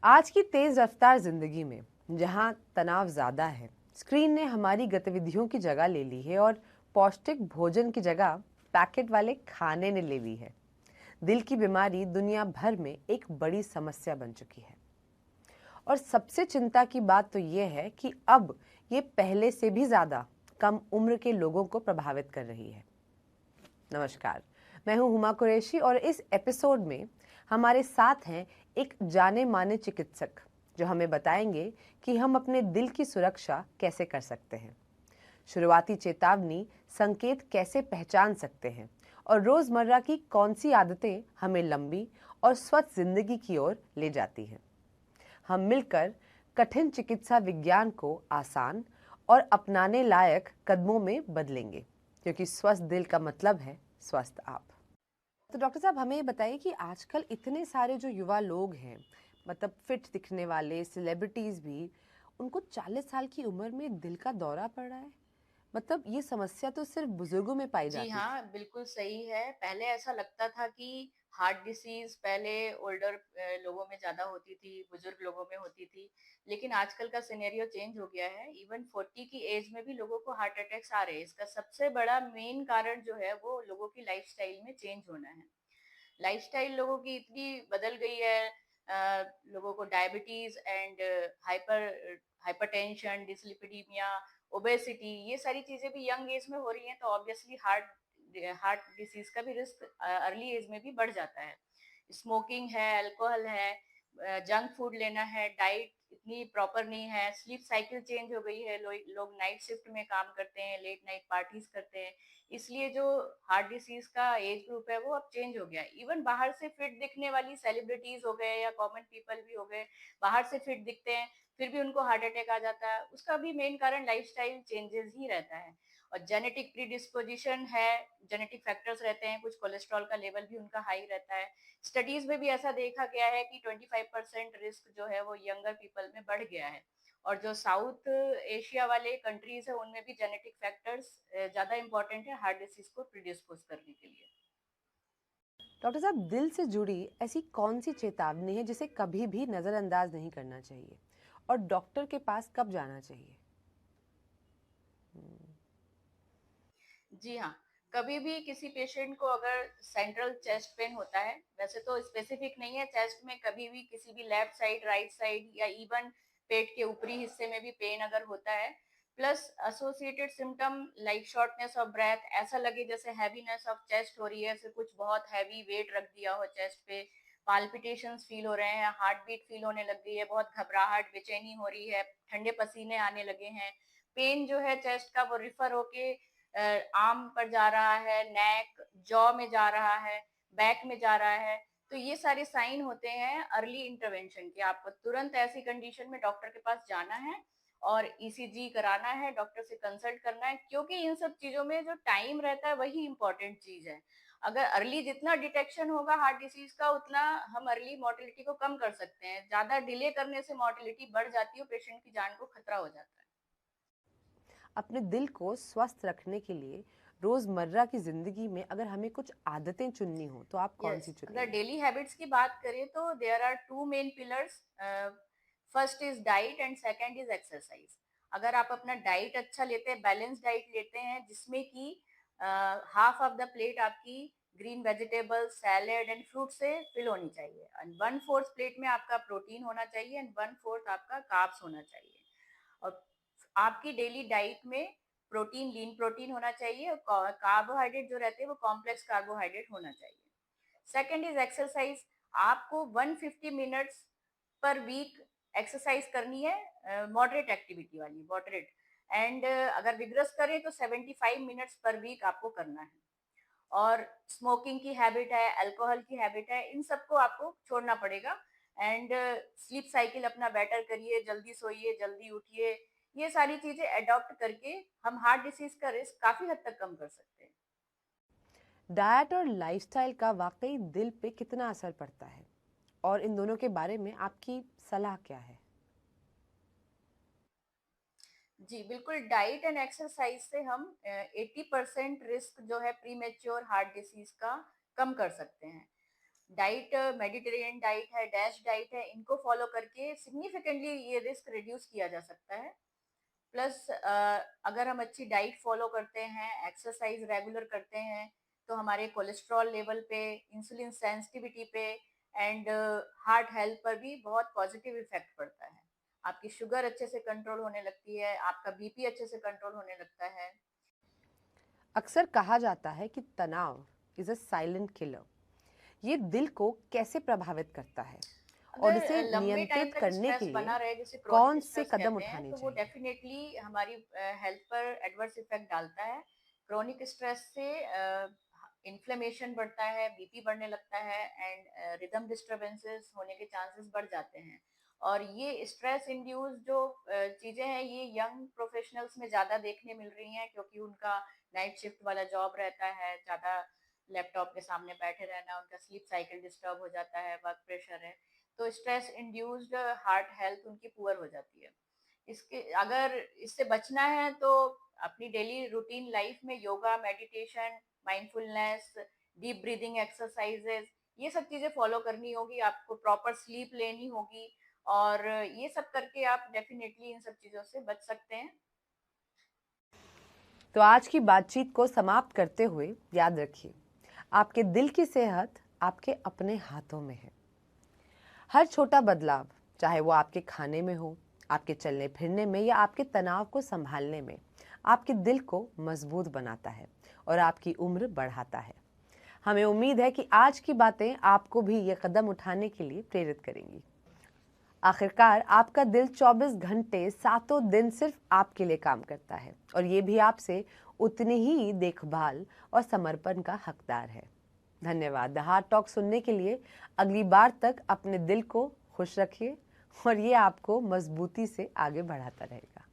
आज की तेज रफ्तार जिंदगी में जहां तनाव ज्यादा है, स्क्रीन ने हमारी गतिविधियों की जगह ले ली है और पौष्टिक भोजन की जगह पैकेट वाले खाने ने ले ली है। दिल की बीमारी दुनिया भर में एक बड़ी समस्या बन चुकी है और सबसे चिंता की बात तो ये है कि अब ये पहले से भी ज्यादा कम उम्र के लोगों को प्रभावित कर रही है। नमस्कार, मैं हूं हुमा कुरैशी और इस एपिसोड में हमारे साथ हैं एक जाने माने चिकित्सक जो हमें बताएंगे कि हम अपने दिल की सुरक्षा कैसे कर सकते हैं, शुरुआती चेतावनी संकेत कैसे पहचान सकते हैं और रोजमर्रा की कौन सी आदतें हमें लंबी और स्वस्थ जिंदगी की ओर ले जाती हैं। हम मिलकर कठिन चिकित्सा विज्ञान को आसान और अपनाने लायक कदमों में बदलेंगे, क्योंकि स्वस्थ दिल का मतलब है स्वस्थ आप। तो डॉक्टर साहब, हमें ये बताइए कि आजकल इतने सारे जो युवा लोग हैं, मतलब फिट दिखने वाले सेलिब्रिटीज भी, उनको 40 साल की उम्र में दिल का दौरा पड़ रहा है। मतलब ये समस्या तो सिर्फ बुजुर्गों में पाई जी जाती थी। हाँ, बिल्कुल सही है। पहले ऐसा लगता था कि हार्ट डिसीज़ पहले ओल्डर लोगों में ज़्यादा होती थी, बुजुर्ग लोगों में होती थी। लेकिन आजकल का सिनेरियो चेंज हो गया है। इवन 40 की एज में भी लोगों को हार्ट अटैक्स आ रहे हैं। इसका सबसे बड़ा मेन कारण जो है वो लोगों की लाइफ़स्टाइल में चेंज होना है। लाइफ़स्टाइल लोगों की इतनी बदल गई है, लोगों को diabetes and hyper hypertension, dyslipidaemia, obesity, ये सारी चीज़ें भी यंग एज में हो रही हैं, तो ऑब्वियसली हार्ट डिसीज का भी रिस्क अर्ली एज में भी बढ़ जाता है। स्मोकिंग है, अल्कोहल है, जंक फूड लेना है, डाइट इतनी प्रॉपर नहीं है, स्लीप साइकिल चेंज हो गई है, लोग नाइट शिफ्ट में काम करते हैं, लेट नाइट पार्टीज करते हैं, इसलिए जो हार्ट डिसीज का एज ग्रुप है वो अब चेंज हो गया है। इवन बाहर से फिट दिखने वाली सेलिब्रिटीज हो गए या कॉमन पीपल भी हो गए, बाहर से फिट दिखते हैं फिर भी उनको हार्ट अटैक आ जाता है। उसका भी मेन कारण लाइफस्टाइल चेंजेस ही रहता है। और जेनेटिक प्रीडिस्पोजिशन है, जेनेटिक फैक्टर्स रहते हैं, कुछ कोलेस्ट्रॉल का लेवल भी उनका हाई रहता है। स्टडीज में भी ऐसा देखा गया है कि 25% रिस्क जो है वो यंगर पीपल में बढ़ गया है। और जो साउथ एशिया वाले कंट्रीज है उनमें भी जेनेटिक फैक्टर्स ज्यादा इंपॉर्टेंट है हार्ट डिसीज को प्रीडिस्पोज करने के लिए। डॉक्टर साहब, दिल से जुड़ी ऐसी कौन सी चेतावनी है जिसे कभी भी नजरअंदाज नहीं करना चाहिए और डॉक्टर के पास कब जाना चाहिए? जी हाँ, कभी भी किसी पेशेंट को अगर सेंट्रल चेस्ट पेन होता है, वैसे तो स्पेसिफिक नहीं है, चेस्ट में कभी भी किसी भी लेफ्ट साइड, राइट साइड या इवन पेट के ऊपरी हिस्से में भी पेन अगर होता है, plus associated symptom like shortness of breath, ऐसा लगे जैसे हैवीनेस ऑफ चेस्ट हो रही है, ऐसे कुछ बहुत हैवी वेट रख दिया हो चेस्ट पे, पाल्पिटेशंस फील हो रहे हैं, हार्ट बीट फील होने लग गई है, बहुत घबराहट, बेचैनी हो रही है, ठंडे पसीने आने लगे हैं, पेन जो है चेस्ट का वो रिफर होके आर्म पर जा रहा है, नेक, जॉ में जा रहा है, बैक में जा रहा है, तो ये सारे साइन होते हैं अर्ली इंटरवेंशन के। आपको तुरंत ऐसी कंडीशन में डॉक्टर के पास जाना है और ईसीजी कराना है, डॉक्टर से कंसल्ट करना है, क्योंकि इन सब चीजों में जो टाइम रहता है वही इंपॉर्टेंट चीज है। अगर अर्ली जितना डिटेक्शन होगा हार्ट डिसीज का, उतना हम अर्ली मोर्टेलिटी को कम कर सकते हैं। ज्यादा डिले करने से मोर्टेलिटी बढ़ जाती है, पेशेंट की जान को खतरा हो जाता है। अपने दिल को स्वस्थ रखने के लिए रोजमर्रा की जिंदगी में अगर हमें कुछ आदतें चुननी हो तो आप कौन सी यस, अगर चुनेंगे? डेली हैबिट्स की बात करें तो there are two main pillars. First is diet and second is exercise. अगर आप अपना डाइट अच्छा लेते हैं, बैलेंस डाइट लेते हैं, जिसमें कि हाफ ऑफ द प्लेट आपकी green vegetable, salad and fruit से फिल होनी चाहिए, एंड 1/4 प्लेट में आपका प्रोटीन होना चाहिए एंड 1/4 आपका कार्ब्स होना चाहिए। और आपकी डेली डाइट में प्रोटीन, लीन प्रोटीन होना चाहिए, और कार्बोहाइड्रेट जो रहते हैं वो कॉम्प्लेक्स कार्बोहाइड्रेट होना चाहिए। Second is exercise. आपको 150 मिनट्स पर वीक एक्सरसाइज करनी है, मॉडरेट एक्टिविटी वाली, मॉडरेट। एंड अगर विग्रस करें तो 75 मिनट्स पर वीक आपको करना है। और स्मोकिंग की हैबिट है, अल्कोहल की हैबिट है, इन सबको आपको छोड़ना पड़ेगा। एंड स्लीप साइकिल अपना बेटर करिए, जल्दी सोइए, जल्दी उठिए। ये सारी चीजें अडॉप्ट करके हम हार्ट डिसीज का रिस्क काफी हद तक कम कर सकते हैं। डाइट और लाइफस्टाइल का वाकई दिल पे कितना असर पड़ता है और इन दोनों के बारे में आपकी सलाह क्या है? जी, बिल्कुल डाइट एंड एक्सरसाइज से हम 80% रिस्क जो है प्रीमेच्योर हार्ट डिसीज का कम कर सकते हैं। डाइट मेडिटेरियन डाइट है, डैश डाइट है, इनको फॉलो करके सिग्निफिकेंटली ये रिस्क रिड्यूस किया जा सकता है। प्लस अगर हम अच्छी डाइट फॉलो करते हैं, एक्सरसाइज रेगुलर करते हैं, तो हमारे कोलेस्ट्रॉल लेवल पे, इंसुलिन सेंसिटिविटी पे एंड हार्ट हेल्थ पर भी बहुत पॉजिटिव इफेक्ट पड़ता है। आपकी शुगर अच्छे से कंट्रोल होने लगती है, आपका बीपी अच्छे से कंट्रोल होने लगता है। अक्सर कहा जाता है कि तनाव इज अ साइलेंट किलर। ये दिल को कैसे प्रभावित करता है और अगर इसे लंबे टाइम नियंत्रित तक करने स्ट्रेस के लिए बना रहे, जिसे कौन क्रोनिक से स्ट्रेस कदम कहते हैं, उठाने तो वो चाहिए? डेफिनेटली हमारी हेल्थ पर एडवर्स इफेक्ट डालता है। क्रोनिक स्ट्रेस से इन्फ्लेमेशन बढ़ता है, बीपी बढ़ने लगता है एंड रिदम डिस्टरबेंसेस होने के चांसेस बढ़ जाते हैं। और ये स्ट्रेस इंड्यूस जो चीजें हैं, ये यंग प्रोफेशनल्स में ज्यादा देखने मिल रही हैं, क्योंकि उनका नाइट शिफ्ट वाला जॉब रहता है, ज्यादा लैपटॉप के सामने बैठे रहना, उनका स्लीप साइकिल डिस्टर्ब हो जाता है, वर्क प्रेशर है, तो स्ट्रेस इंड्यूस्ड हार्ट हेल्थ उनकी पुअर हो जाती है। इसके अगर इससे बचना है तो अपनी डेली रूटीन लाइफ में yoga, meditation, mindfulness, deep breathing exercises, ये सब चीजें फॉलो करनी होगी, आपको प्रॉपर स्लीप लेनी होगी, और ये सब करके आप डेफिनेटली इन सब चीजों से बच सकते हैं। तो आज की बातचीत को समाप्त करते हुए याद रखिए, आपके दिल की सेहत आपके अपने हाथों में है। हर छोटा बदलाव, चाहे वो आपके खाने में हो, आपके चलने फिरने में या आपके तनाव को संभालने में, आपके दिल को मजबूत बनाता है और आपकी उम्र बढ़ाता है। हमें उम्मीद है कि आज की बातें आपको भी ये कदम उठाने के लिए प्रेरित करेंगी। आखिरकार आपका दिल 24 घंटे सातों दिन सिर्फ आपके लिए काम करता है और ये भी आपसे उतनी ही देखभाल और समर्पण का हकदार है। धन्यवाद। द हार्ट टॉक सुनने के लिए। अगली बार तक अपने दिल को खुश रखिए और ये आपको मजबूती से आगे बढ़ाता रहेगा।